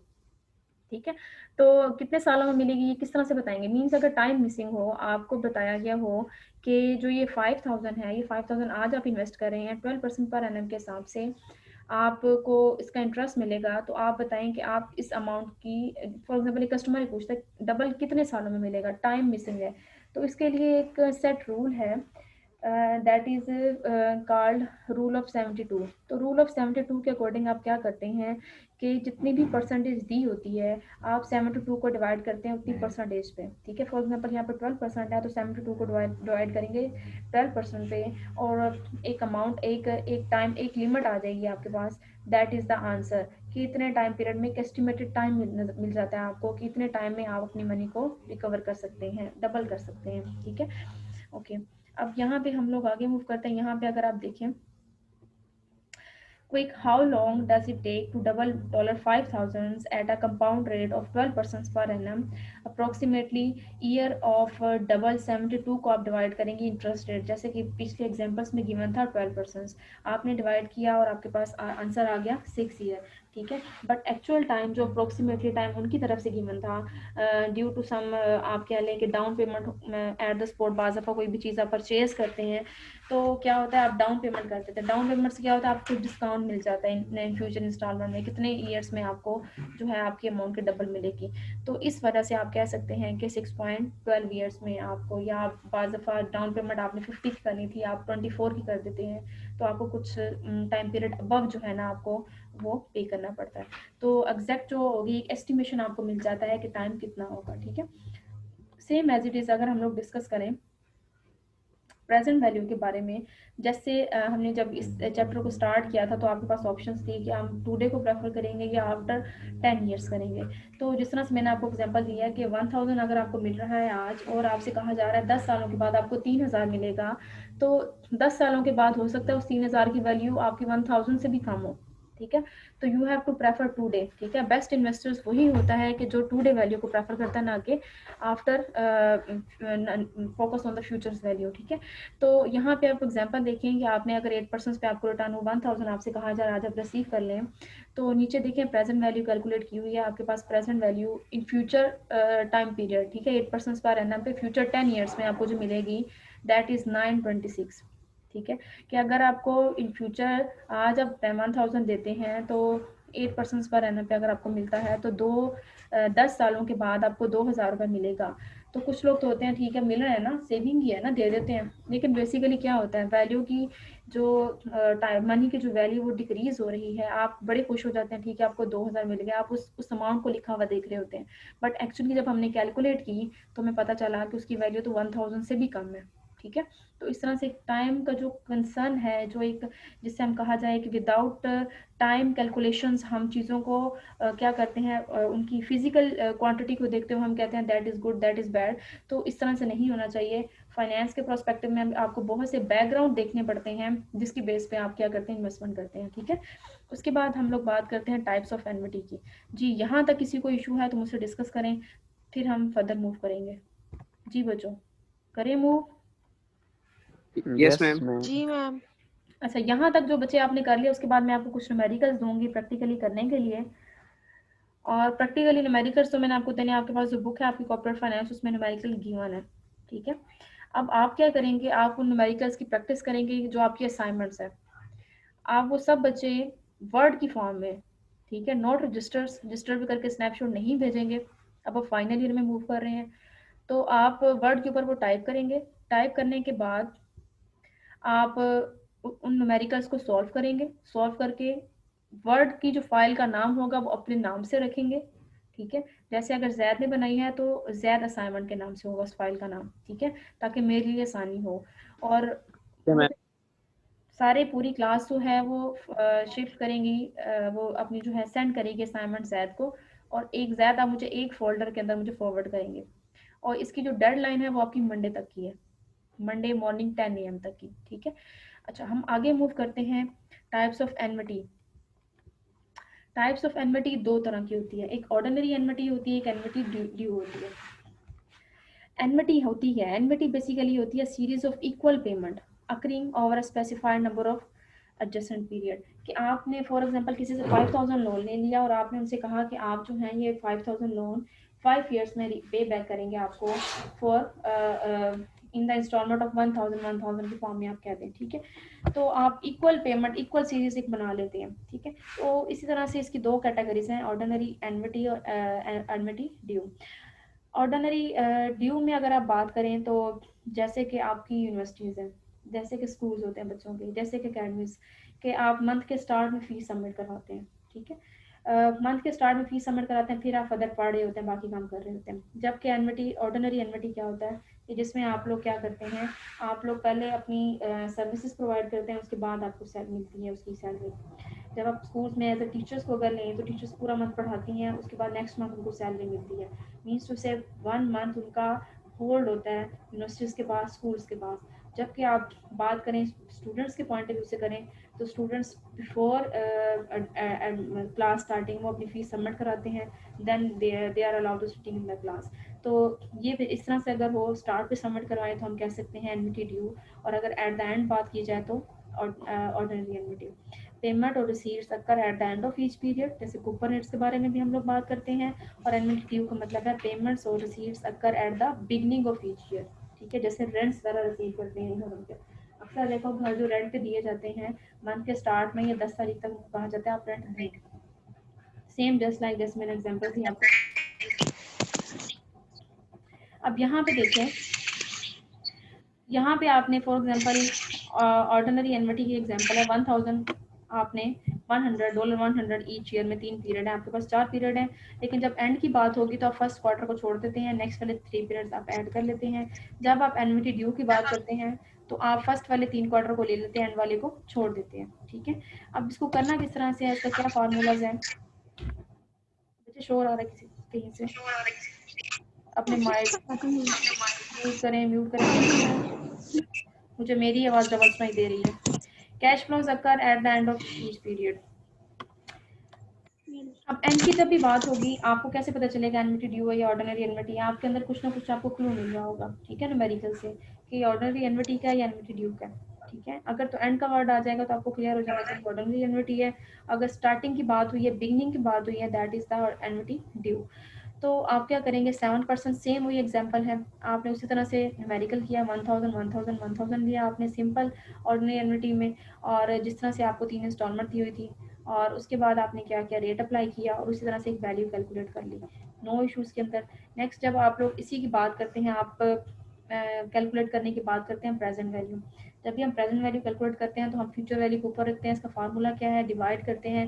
Speaker 1: ठीक है। तो कितने सालों में मिलेगी, ये किस तरह से बताएंगे? मीन्स अगर टाइम मिसिंग हो, आपको बताया गया हो कि जो ये 5000 है, ये 5000 आज आप इन्वेस्ट कर रहे हैं 12% पर एनम के हिसाब से आपको इसका इंटरेस्ट मिलेगा, तो आप बताएं कि आप इस अमाउंट की, फॉर एग्जांपल एक कस्टमर ही पूछता है डबल कितने सालों में मिलेगा, टाइम मिसिंग है, तो इसके लिए एक सेट रूल है, that is called rule of 72। तो रूल ऑफ 72 के अकॉर्डिंग आप क्या करते हैं कि जितनी भी परसेंटेज दी होती है, आप 72 को डिवाइड करते हैं उतनी परसेंटेज पे, ठीक है। फॉर एग्जांपल यहाँ पे 12% है, तो 72 को डिवाइड करेंगे 12% पे, और एक अमाउंट, एक टाइम, एक लिमिट आ जाएगी आपके पास, दैट इज द आंसर, कि इतने टाइम पीरियड में एक एस्टिमेटेड टाइम मिल जाता है आपको कि इतने टाइम में आप अपनी मनी को रिकवर कर सकते हैं, डबल कर सकते हैं, ठीक है। ओके, अब यहाँ पे हम लोग आगे मूव करते हैं। यहाँ पे अगर आप देखें, quick, how long does it take to double $5,000 at a compound rate of 12% per annum? Approximately year of double 72 को आप डिवाइड करेंगे इंटरेस्ट रेट, जैसे कि पिछले एग्जांपल्स में गिवन था 12%, आपने डिवाइड किया और आपके पास आंसर आ गया 6 ईयर, ठीक है। बट एक्चुअल टाइम जो अप्रोक्सीमेटली टाइम उनकी तरफ से गिवन था, ड्यू टू सम आप कह लें कि down payment eight the spot, बाज़ दफ़ा कोई भी चीज़ आप परचेज करते हैं तो क्या होता है, आप डाउन पेमेंट करते थे, डाउन पेमेंट से क्या होता है, आपको डिस्काउंट मिल जाता है इन फ्यूचर इंस्टॉलमेंट में, कितने ईयर्स में आपको जो है आपकी अमाउंट की डबल मिलेगी। तो इस वजह से आप कह सकते हैं कि 6.12 ईयर्स में आपको, या आप बाज़ दफ़ा डाउन पेमेंट आपने 50 की करनी थी, आप 24 की कर देते हैं, तो आपको कुछ टाइम पीरियड अबव जो है ना आपको वो पे करना पड़ता है। तो एग्जैक्ट जो होगी एक एस्टिमेशन आपको मिल जाता है कि टाइम कितना होगा, ठीक है। सेम एज इट इज़ अगर हम लोग डिस्कस करें प्रेजेंट वैल्यू के बारे में, जैसे हमने जब इस चैप्टर को स्टार्ट किया था तो आपके पास ऑप्शंस थी कि हम टुडे को प्रेफर करेंगे या आफ्टर 10 ईयर्स करेंगे। तो जिस तरह से मैंने आपको एग्जांपल दिया कि 1000 अगर आपको मिल रहा है आज और आपसे कहा जा रहा है 10 सालों के बाद आपको 3000 मिलेगा, तो 10 सालों के बाद हो सकता है उस 3000 की वैल्यू आपकी 1000 से भी कम हो, ठीक है। तो you have to prefer today, ठीक है। बेस्ट इन्वेस्टर्स वही होता है कि जो टुडे वैल्यू को प्रेफर करता है, ना कि after focus on the futures value, ठीक है। तो यहाँ पे आप एग्जांपल देखें कि आपने अगर 8% पे आपको रिटर्न हो 1000 आपसे कहा जा रहा है आज आप रिसीव कर लें, तो नीचे देखें प्रेजेंट वैल्यू कैलकुलेट की हुई है आपके पास, present value in future time period, ठीक है, 8% पर एनम पे फ्यूचर 10 ईयर्स में आपको जो मिलेगी दैट इज 926, ठीक है। कि अगर आपको इन फ्यूचर आज आप 1000 देते हैं तो 8% पर एनम पे अगर आपको मिलता है तो 10 सालों के बाद आपको 2000 रुपये मिलेगा। तो कुछ लोग तो होते हैं ठीक है मिल रहा है ना, सेविंग ही है ना, दे देते हैं, लेकिन बेसिकली क्या होता है वैल्यू की जो टाइम मनी की जो वैल्यू वो डिक्रीज हो रही है, आप बड़े खुश हो जाते हैं ठीक है आपको 2000 मिल गया, आप उस अमाउंट को लिखा हुआ देख रहे होते हैं, बट एक्चुअली जब हमने कैलकुलेट की तो हमें पता चला कि उसकी वैल्यू तो 1000 से भी कम है, ठीक है। तो इस तरह से टाइम का जो कंसर्न है, जो एक जिससे हम कहा जाए कि विदाउट टाइम कैलकुलेशंस हम चीज़ों को क्या करते हैं, उनकी फिजिकल क्वांटिटी को देखते हुए हम कहते हैं that is good that is bad, तो इस तरह से नहीं होना चाहिए। फाइनेंस के प्रोस्पेक्टिव में आपको बहुत से बैकग्राउंड देखने पड़ते हैं जिसकी बेस पे आप क्या करते हैं, इन्वेस्टमेंट करते हैं, ठीक है। उसके बाद हम लोग बात करते हैं टाइप्स ऑफ एन्युटी की। जी यहाँ तक किसी को इशू है तो मुझसे डिस्कस करें, फिर हम फर्दर मूव करेंगे। जी बच्चों करें मूव।
Speaker 2: Yes ma'am.
Speaker 5: जी मैम।
Speaker 1: अच्छा, यहाँ तक जो बच्चे आपने कर लिया उसके बाद मैं आपको कुछ न्यूमेरिकल्स दूंगी प्रैक्टिकली करने के लिए, और प्रैक्टिकली न्यूमेरिकल्स तो मैंने आपको देने, आपके पास जो बुक है आपकी कॉर्पोरेट फाइनेंस उसमें न्यूमेरिकल गिवन है, ठीक है। अब आप क्या करेंगे, आप उन न्यूमेरिकल्स की प्रैक्टिस करेंगे जो आपकी असाइनमेंट्स है। आप वो सब बच्चे वर्ड की फॉर्म में, ठीक है, नोट रजिस्टर पे करके स्नैपशॉट नहीं भेजेंगे। अब आप फाइनल ईयर में मूव कर रहे हैं तो आप वर्ड के ऊपर वो टाइप करेंगे। टाइप करने के बाद आप उन न्यूमेरिकल्स को सॉल्व करेंगे। सॉल्व करके वर्ड की जो फाइल का नाम होगा वो अपने नाम से रखेंगे, ठीक है। जैसे अगर जैद ने बनाई है तो जैद असाइनमेंट के नाम से होगा उस फाइल का नाम, ठीक है, ताकि मेरे लिए आसानी हो। और वो सारे पूरी क्लास जो है वो शिफ्ट करेंगी, वो अपनी जो है सेंड करेगी असाइनमेंट जैद को, और एक जैद आप मुझे एक फोल्डर के अंदर मुझे फॉरवर्ड करेंगे। और इसकी जो डेडलाइन है वो आपकी मंडे तक की है, मंडे मॉर्निंग 10 AM तक की, ठीक है। अच्छा, हम आगे मूव करते हैं। Types of enmity. Types of enmity दो तरह की होती है, एक ऑर्डिनरी एनमिटी होती है, एक एनमिटी ड्यू होती है। एनमिटी होती है, एनमिटी बेसिकली होती है series of equal payment occurring over a specified number of adjustment period. कि आपने फॉर एग्जांपल किसी से 5000 लोन ले लिया और आपने उनसे कहा कि आप जो हैं ये 5000 लोन 5 ईयर्स में पे बैक करेंगे आपको for in the installment of 1000 की फॉर्म में आप कहते हैं, ठीक है। तो आप इक्वल पेमेंट इक्वल सीरीज एक बना लेते हैं, ठीक है। तो इसी तरह से इसकी दो कैटेगरीज हैं, ऑर्डिनरी एनमिटी और एनमिटी ड्यू। ऑर्डिनरी ड्यू में अगर आप बात करें तो जैसे कि आपकी यूनिवर्सिटीज़ हैं, जैसे कि स्कूल्स होते हैं बच्चों के, जैसे कि अकेडमीज के, आप मंथ के स्टार्ट में फ़ीस सबमिट करवाते हैं, ठीक है। मंथ के स्टार्ट में फ़ीस सबमिट कराते हैं, फिर आप अदर पढ़ रहे होते हैं, बाकी काम कर रहे होते हैं। जबकि एनमिटी ऑर्डिनरी एनमिटी क्या होता है कि जिसमें आप लोग क्या करते हैं, आप लोग पहले अपनी सर्विसेज प्रोवाइड करते हैं, उसके बाद आपको सैलरी मिलती है, उसकी सैलरी। जब आप स्कूल्स में एज ए टीचर्स को अगर लें तो टीचर्स पूरा मंथ पढ़ाती हैं, उसके बाद नेक्स्ट मंथ उनको सैलरी मिलती है। मीन्स टू से 1 मंथ उनका होल्ड होता है यूनिवर्सिटीज़ के पास, स्कूल्स के पास। जबकि आप बात करें स्टूडेंट्स के पॉइंट ऑफ व्यू से करें तो स्टूडेंट्स बिफोर क्लास स्टार्टिंग वो अपनी फ़ीस सबमिट कराते हैं, then they are allowed to sitting in the class. तो ये इस तरह से अगर वो स्टार्ट पे सबमिट करवाएं तो हम कह सकते हैं एनमिटी ड्यू, और अगर एट द एंड बात की जाए तो ऑर्डिनरी एनमिटी। पेमेंट और receipts occur eight the end of each period, जैसे कूपन रेट्स के बारे में भी हम लोग बात करते हैं। और एनमिटी ड्यू का मतलब है पेमेंट्स और receipts occur at the beginning of each year, ठीक है। जैसे रेंट्स वगैरह रिसीव करते हैं हम लोग, अक्सर देखो घर जो रेंट पे दिए जाते हैं मंथ के स्टार्ट में या 10 तारीख तक कहा जाता है आप रेंट दें। सेम जस्ट लाइक जैसे मैंने एग्जांपल दिया आपको। अब यहाँ पे देखें, यहाँ पे आपने फॉर एग्जांपल ऑर्डिनरी एनमिटी की एग्जांपल है 1000, आपने $100 100 ईच ईयर में 3 पीरियड है, आपके पास 4 पीरियड है। लेकिन जब एंड की बात होगी तो आप फर्स्ट क्वार्टर को छोड़ देते हैं, नेक्स्ट वाले 3 पीरियड्स आप ऐड कर लेते हैं। जब आप एनमिटी ड्यू की बात करते हैं तो आप फर्स्ट वाले 3 क्वार्टर को ले लेते हैं, एंड वाले को छोड़ देते हैं, ठीक है। अब इसको करना किस तरह से है, इसका क्या फार्मूलाज है। मुझे शोर आ रहा है किसी कहीं से, अपने माइक म्यूट करें, मुझे मेरी आवाज़ डबल सुनाई दे रही है। Cash flows occur at the end of each period. अब एंड की जब भी बात होगी आपको कैसे पता चलेगा एनमिटी ड्यू है या ऑर्डिनरी एनमिटी है, आपके अंदर कुछ ना कुछ आपको क्लू मिल रहा होगा, ठीक है, न्यूमेरिकल से कि ऑर्डिनरी एनमिटी का है या एनमिटी ड्यू का, ठीक है। अगर तो एंड का वर्ड आ जाएगा तो आपको क्लियर हो जाना चाहिए ऑर्डिनरी एनमिटी है। अगर स्टार्टिंग की बात हुई है, बिगनिंग की बात हुई है, that is the enmity due. तो आप क्या करेंगे, 7% सेम वही एग्जांपल है, आपने उसी तरह से न्यूमेरिकल किया, 1000 लिया आपने सिंपल ऑर्डिनरी एनमिटी में, और जिस तरह से आपको 3 इंस्टॉलमेंट दी हुई थी, और उसके बाद आपने क्या किया, रेट अप्लाई किया और उसी तरह से एक वैल्यू कैलकुलेट कर ली, नो इश्यूज़ के अंदर। नेक्स्ट जब आप लोग इसी की बात करते हैं, आप कैलकुलेट करने की बात करते हैं प्रेजेंट वैल्यू। जब भी हम प्रेजेंट वैल्यू कैलकुलेट करते हैं तो हम फ्यूचर वैल्यू को ऊपर रखते हैं। इसका फार्मूला क्या है, डिवाइड करते हैं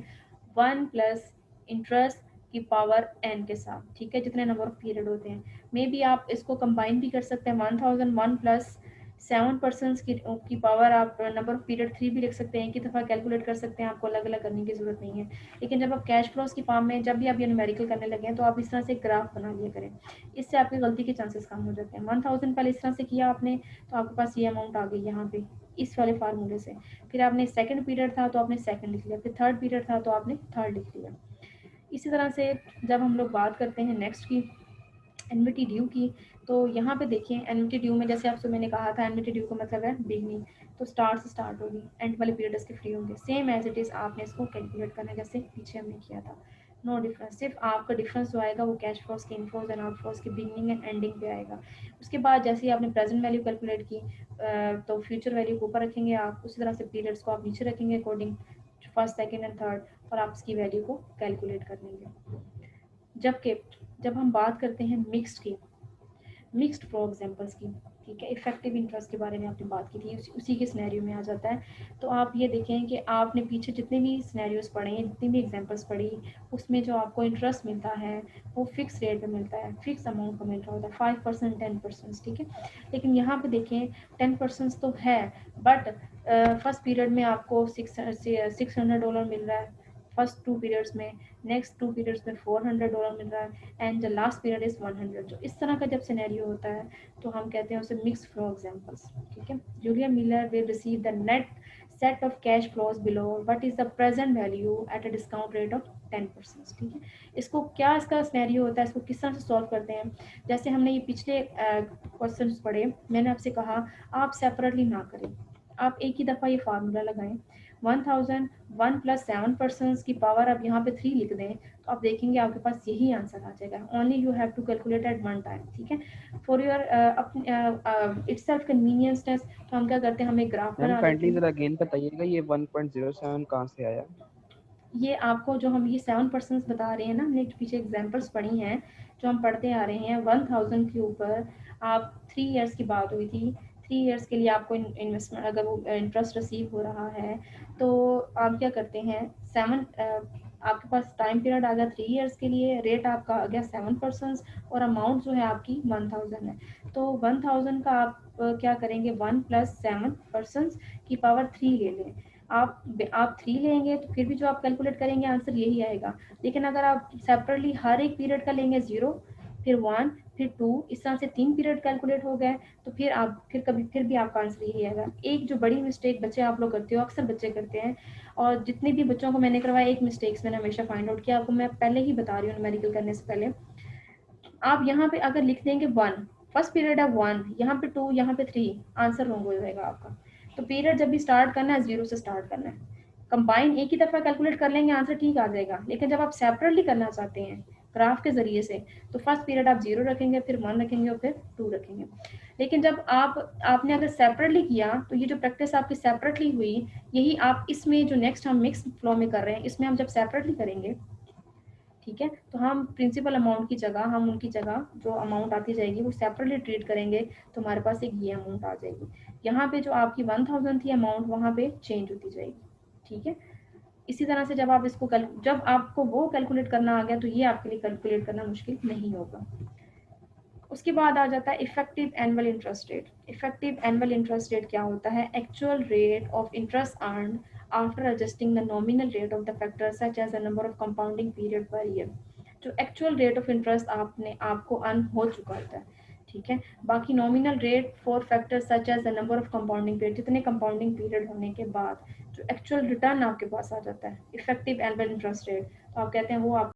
Speaker 1: 1 प्लस इंटरेस्ट की पावर n के साथ, ठीक है, जितने नंबर ऑफ पीरियड होते हैं। मे बी आप इसको कंबाइन भी कर सकते हैं, 1001 प्लस 7% की पावर आप नंबर ऑफ पीरियड 3 भी लिख सकते हैं, एक ही दफ़ा कैलकुलेट कर सकते हैं, आपको अलग अलग करने की ज़रूरत नहीं है। लेकिन जब आप कैश फ्लोज की फॉर्म में जब भी आप ये न्यूमेरिकल करने लगे हैं तो आप इस तरह से एक ग्राफ बना लिया करें, इससे आपकी गलती के चांसेस कम हो जाते हैं। 1000 पहले इस तरह से किया आपने तो आपके पास ये अमाउंट आ गई यहाँ पे इस वाले फार्मूले से। फिर आपने सेकंड पीरियड था तो आपने सेकंड लिख लिया, फिर थर्ड पीरियड था तो आपने थर्ड लिख लिया। इसी तरह से जब हम लोग बात करते हैं नेक्स्ट की एनमिटी ड्यू की, तो यहाँ पे देखिए एनमिटी ड्यू में जैसे आपसे मैंने कहा था एनमिटी ड्यू का मतलब है बिगनिंग, तो स्टार्ट से स्टार्ट होगी, एंड वाले पीरियड इसके फ्री होंगे, सेम एज इट इज़ आपने इसको कैलकुलेट करना है जैसे पीछे हमने किया था, नो डिफरेंस। सिर्फ आपका डिफरेंस जो आएगा वो कैश फ्लोज के इनफ्लोज एंड आउटफ्लोज के बिगनिंग एंड एंडिंग पे आएगा। उसके बाद जैसे ही आपने प्रेजेंट वैल्यू कैलकुलेट की तो फ्यूचर वैल्यू को ऊपर रखेंगे आप, उसी तरह से पीरियड्स को आप नीचे रखेंगे according first, second and third, और आप इसकी वैल्यू को कैलकुलेट कर लेंगे। जब हम बात करते हैं मिक्स्ड फ्लो एग्जांपल्स की, ठीक है, इफेक्टिव इंटरेस्ट के बारे में आपने बात की थी, उसी के सिनेरियो में आ जाता है। तो आप ये देखें कि आपने पीछे जितने भी सिनेरियोज पढ़े हैं, जितनी भी एग्जांपल्स पढ़ी, उसमें जो आपको इंटरेस्ट मिलता है वो फिक्स रेट पे मिलता है, फिक्स अमाउंट का मिल रहा होता है, 5%, 10%, ठीक है। लेकिन यहाँ पे देखें 10% तो है, बट फर्स्ट पीरियड में आपको $600 मिल रहा है, फर्स्ट 2 पीरियड्स में, नेक्स्ट 2 पीरियड्स में $400 मिल रहा है, and the last period is 100। जो इस तरह का जब सिनेरियो होता है तो हम कहते हैं उसे मिक्स फ्लो एग्जांपल्स, ठीक है। Julia Miller will receive the net set of cash flows below what is the present value at a discount rate of 10%, ठीक है। इसको क्या इसका सिनेरियो होता है, इसको किस तरह से सॉल्व करते हैं। जैसे हमने ये पिछले क्वेश्चन पढ़े, मैंने आपसे कहा आप सेपरेटली ना करें, आप एक ही दफ़ा ये फार्मूला लगाएं, 1000 1 + 7% की पावर आप यहाँ पे 3 लिख दें, तो आप देखेंगे आपके पास यही आंसर आ जाएगा। Only you have to calculate at one time, ठीक है, फॉर योर इटसेल्फ कन्वीनियंसनेस। तो हम क्या करते हैं, हम एक ग्राफ
Speaker 4: मैम
Speaker 1: बना लेते
Speaker 4: काइंडली
Speaker 1: हैं।
Speaker 4: जरा अगेन बताइएगा ये 1.07 कहाँ से आया?
Speaker 1: ये आपको जो हम ये 7% बता रहे हैं ना, हमने पीछे एग्जांपल्स पढ़ी हैं, जो हम पढ़ते आ रहे हैं, 1000 के ऊपर आप 3 इयर्स की बात हुई थी, 3 इयर्स के लिए आपको इन्वेस्टमेंट, अगर वो इंटरेस्ट रिसीव हो रहा है, तो आप क्या करते हैं, 7 आपके पास टाइम पीरियड आ गया 3 इयर्स के लिए, रेट आपका आ गया 7%, और अमाउंट जो है आपकी 1000 है। तो 1000 का आप क्या करेंगे, 1 + 7% की पावर 3 ले लें। आप 3 लेंगे तो फिर भी जो आप कैलकुलेट करेंगे आंसर यही आएगा। लेकिन अगर आप सेपरेटली हर एक पीरियड का लेंगे 0, फिर 1, फिर 2, इस तरह से 3 पीरियड कैलकुलेट हो गए, तो फिर भी आपका आंसर यही आएगा। एक जो बड़ी मिस्टेक बच्चे आप लोग करते हो, अक्सर बच्चे करते हैं, और जितने भी बच्चों को मैंने करवाया, एक मिस्टेक्स मैंने हमेशा फाइंड आउट किया, आपको मैं पहले ही बता रही हूँ न्यूमेरिकल करने से पहले। आप यहाँ पे अगर लिख देंगे 1, फर्स्ट पीरियड है 1, यहाँ पे 2, यहाँ पे 3, आंसर रॉन्ग हो जाएगा आपका। तो पीरियड जब भी स्टार्ट करना है 0 से स्टार्ट करना है। कंबाइन एक ही दफ़ा कैलकुलेट कर लेंगे, आंसर ठीक आ जाएगा। लेकिन जब आप सेपरेटली करना चाहते हैं ग्राफ के जरिए से, तो फर्स्ट पीरियड आप 0 रखेंगे, फिर 1 रखेंगे, और फिर 2 रखेंगे। लेकिन जब आपने अगर सेपरेटली किया, तो ये जो प्रैक्टिस आपकी सेपरेटली हुई, यही आप इसमें जो नेक्स्ट हम मिक्स फ्लो में कर रहे हैं, इसमें हम जब सेपरेटली करेंगे, ठीक है, तो हम प्रिंसिपल अमाउंट की जगह, हम उनकी जगह जो अमाउंट आती जाएगी वो सेपरेटली ट्रीट करेंगे, तो हमारे पास एक ये अमाउंट आ जाएगी। यहाँ पे जो आपकी 1000 थी अमाउंट, वहाँ पे चेंज होती जाएगी, ठीक है। इसी तरह से जब आपको वो कैलकुलेट करना आ गया, तो ये आपके लिए कैलकुलेट करना मुश्किल नहीं होगा। उसके बाद आ जाता है effective annual interest rate. Effective annual interest rate क्या होता है, actual rate of interest earned after adjusting the nominal rate of the factor such as the number of compounding period per year. जो एक्चुअल रेट ऑफ इंटरेस्ट आपको अर्न हो चुका होता है, ठीक है। बाकी nominal rate for factor such as the number of compounding period, जितने कंपाउंडिंग पीरियड होने के बाद जो एक्चुअल रिटर्न आपके पास आ जाता है, इफेक्टिव एनुअल इंटरेस्ट रेट, तो आप कहते हैं वो आप